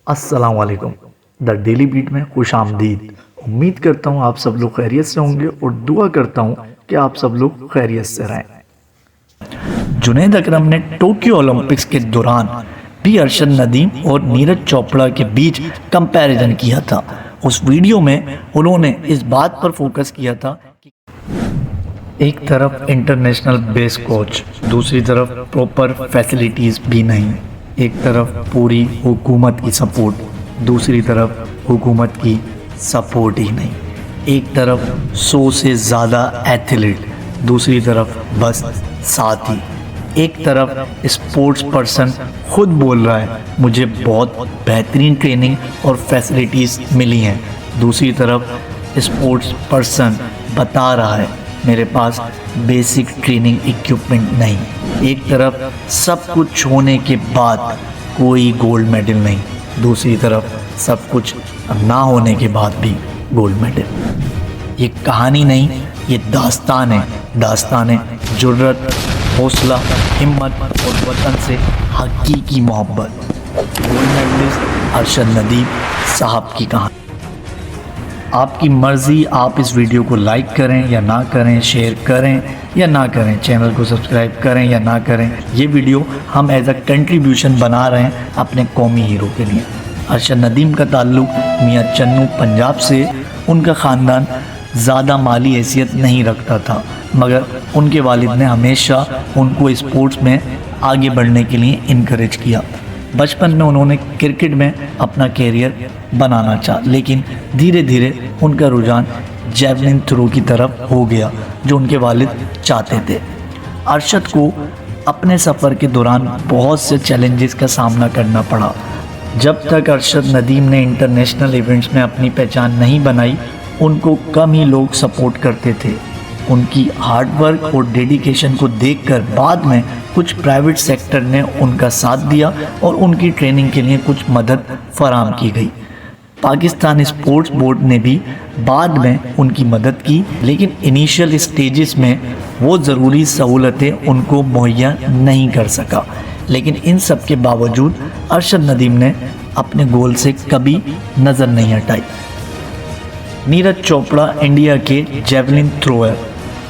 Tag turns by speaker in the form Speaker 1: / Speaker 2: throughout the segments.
Speaker 1: अस्सलाम वालेकुम। The daily beat में खुश आमदीद। उम्मीद करता हूँ आप सब लोग खैरियत से होंगे और दुआ करता हूँ कि आप सब लोग खैरियत से रहें। जुनैद अकरम ने टोक्यो ओलंपिक्स के दौरान भी अरशद नदीम और नीरज चोपड़ा के बीच कंपैरिजन किया था। उस वीडियो में उन्होंने इस बात पर फोकस किया था कि एक तरफ इंटरनेशनल बेस कोच, दूसरी तरफ प्रॉपर फैसिलिटीज़ भी नहीं। एक तरफ पूरी हुकूमत की सपोर्ट, दूसरी तरफ हुकूमत की सपोर्ट ही नहीं। एक तरफ 100 से ज़्यादा एथलीट, दूसरी तरफ बस साथी। एक तरफ स्पोर्ट्स पर्सन खुद बोल रहा है मुझे बहुत बेहतरीन ट्रेनिंग और फैसिलिटीज़ मिली हैं, दूसरी तरफ स्पोर्ट्स पर्सन बता रहा है मेरे पास बेसिक ट्रेनिंग इक्विपमेंट नहीं। एक तरफ सब कुछ होने के बाद कोई गोल्ड मेडल नहीं, दूसरी तरफ सब कुछ ना होने के बाद भी गोल्ड मेडल। ये कहानी नहीं, ये दास्तान है। दास्तान है जुर्रत, हौसला, हिम्मत और वतन से हकीकी मोहब्बत। गोल्ड मेडलिस्ट अरशद नदीम साहब की कहानी। आपकी मर्ज़ी, आप इस वीडियो को लाइक करें या ना करें, शेयर करें या ना करें, चैनल को सब्सक्राइब करें या ना करें। ये वीडियो हम एज अ कंट्रीब्यूशन बना रहे हैं अपने कौमी हीरो के लिए। अरशद नदीम का ताल्लुक़ मियाँ चन्नू पंजाब से। उनका ख़ानदान ज़्यादा माली हैसियत नहीं रखता था, मगर उनके वालिद ने हमेशा उनको स्पोर्ट्स में आगे बढ़ने के लिए इनकरेज किया। बचपन में उन्होंने क्रिकेट में अपना कैरियर बनाना चाहा, लेकिन धीरे धीरे उनका रुझान जैवलिन थ्रो की तरफ हो गया जो उनके वालिद चाहते थे। अरशद को अपने सफ़र के दौरान बहुत से चैलेंजेस का सामना करना पड़ा। जब तक अरशद नदीम ने इंटरनेशनल इवेंट्स में अपनी पहचान नहीं बनाई, उनको कम ही लोग सपोर्ट करते थे। उनकी हार्डवर्क और डेडिकेशन को देखकर बाद में कुछ प्राइवेट सेक्टर ने उनका साथ दिया और उनकी ट्रेनिंग के लिए कुछ मदद फराहम की गई। पाकिस्तान स्पोर्ट्स बोर्ड ने भी बाद में उनकी मदद की, लेकिन इनिशियल स्टेजेस में वो ज़रूरी सहूलतें उनको मुहैया नहीं कर सका। लेकिन इन सब के बावजूद अरशद नदीम ने अपने गोल से कभी नज़र नहीं हटाई। नीरज चोपड़ा इंडिया के जेवलिन थ्रोअर।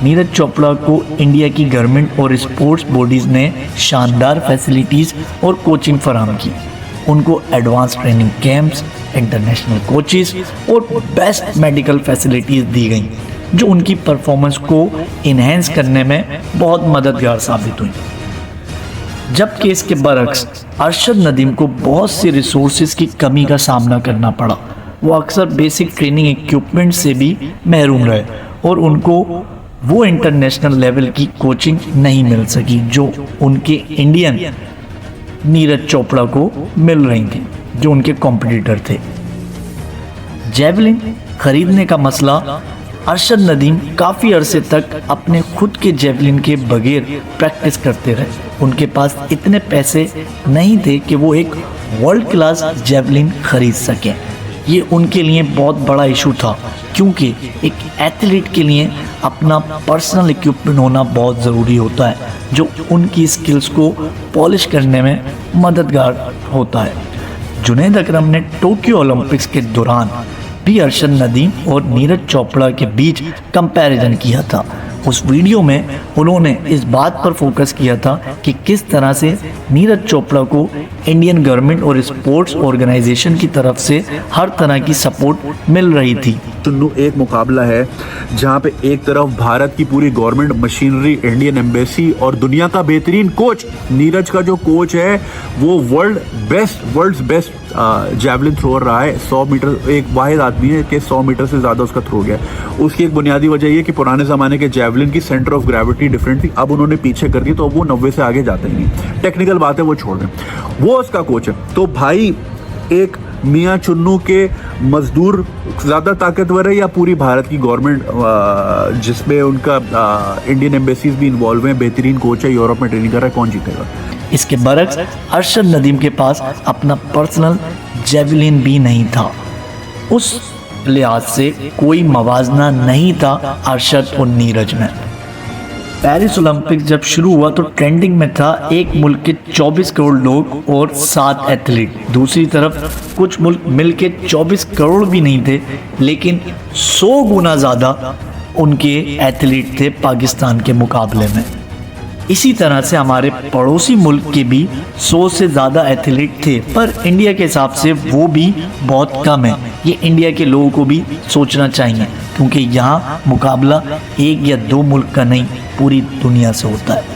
Speaker 1: नीरज चोपड़ा को इंडिया की गवर्नमेंट और स्पोर्ट्स बॉडीज़ ने शानदार फैसिलिटीज़ और कोचिंग फराहम की। उनको advance training camps, international coaches और बेस्ट मेडिकल फैसिलिटीज़ दी गई, जो उनकी परफॉर्मेंस को इन्हेंस करने में बहुत मददगार साबित हुई। जबकि इसके बरक्स अरशद नदीम को बहुत से रिसोर्सेज की कमी का सामना करना पड़ा। वो अक्सर बेसिक ट्रेनिंग इक्विपमेंट से भी महरूम रहे और उनको वो इंटरनेशनल लेवल की कोचिंग नहीं मिल सकी जो उनके इंडियन नीरज चोपड़ा को मिल रही थी, जो उनके कॉम्पिटिटर थे। जेवलिन खरीदने का मसला। अरशद नदीम काफ़ी अरसे तक अपने खुद के जेवलिन के बगैर प्रैक्टिस करते रहे। उनके पास इतने पैसे नहीं थे कि वो एक वर्ल्ड क्लास जेवलिन खरीद सकें। ये उनके लिए बहुत बड़ा इशू था, क्योंकि एक एथलीट के लिए अपना पर्सनल इक्विपमेंट होना बहुत ज़रूरी होता है, जो उनकी स्किल्स को पॉलिश करने में मददगार होता है। जुनैद अकरम ने टोक्यो ओलंपिक्स के दौरान भी अरशद नदीम और नीरज चोपड़ा के बीच कंपैरिजन किया था। उस वीडियो में उन्होंने इस बात पर फोकस किया था कि किस तरह से नीरज चोपड़ा को इंडियन गवर्नमेंट और स्पोर्ट्स ऑर्गेनाइजेशन की तरफ से हर तरह की सपोर्ट मिल रही थी।
Speaker 2: चुन्नू एक मुकाबला है जहां पे एक तरफ भारत की पूरी गवर्नमेंट मशीनरी, इंडियन एम्बेसी और दुनिया का बेहतरीन कोच, नीरज का जो कोच है वो वर्ल्ड्स बेस्ट जैवलिन थ्रोअर रहा है। 100 मीटर एक वाहिद आदमी है कि 100 मीटर से ज़्यादा उसका थ्रो गया। उसकी एक बुनियादी वजह ये कि पुराने ज़माने के जैवलिन की सेंटर ऑफ ग्रेविटी डिफरेंट थी, अब उन्होंने पीछे कर दी तो वो 90 से आगे जाते ही नहीं। टेक्निकल बात है वो छोड़ दें, वो उसका कोच है। तो भाई एक मियाँ चुन्नू के मजदूर ज़्यादा ताकतवर है या पूरी भारत की गवर्नमेंट जिसमें उनका इंडियन एम्बेसीज भी इन्वॉल्व हैं, बेहतरीन कोच है, यूरोप में ट्रेनिंग कर रहा है, कौन जीतेगा?
Speaker 1: इसके बरक्स अरशद नदीम के पास अपना पर्सनल जेवलिन भी नहीं था। उस लिहाज से कोई मवाजना नहीं था अरशद और नीरज में। पेरिस ओलंपिक जब शुरू हुआ तो ट्रेंडिंग में था एक मुल्क के 24 करोड़ लोग और 7 एथलीट। दूसरी तरफ कुछ मुल्क मिल के 24 करोड़ भी नहीं थे, लेकिन 100 गुना ज़्यादा उनके एथलीट थे पाकिस्तान के मुकाबले में। इसी तरह से हमारे पड़ोसी मुल्क के भी 100 से ज़्यादा एथलीट थे, पर इंडिया के हिसाब से वो भी बहुत कम है। ये इंडिया के लोगों को भी सोचना चाहिए, क्योंकि यहाँ मुकाबला 1 या 2 मुल्क का नहीं, पूरी दुनिया से होता है।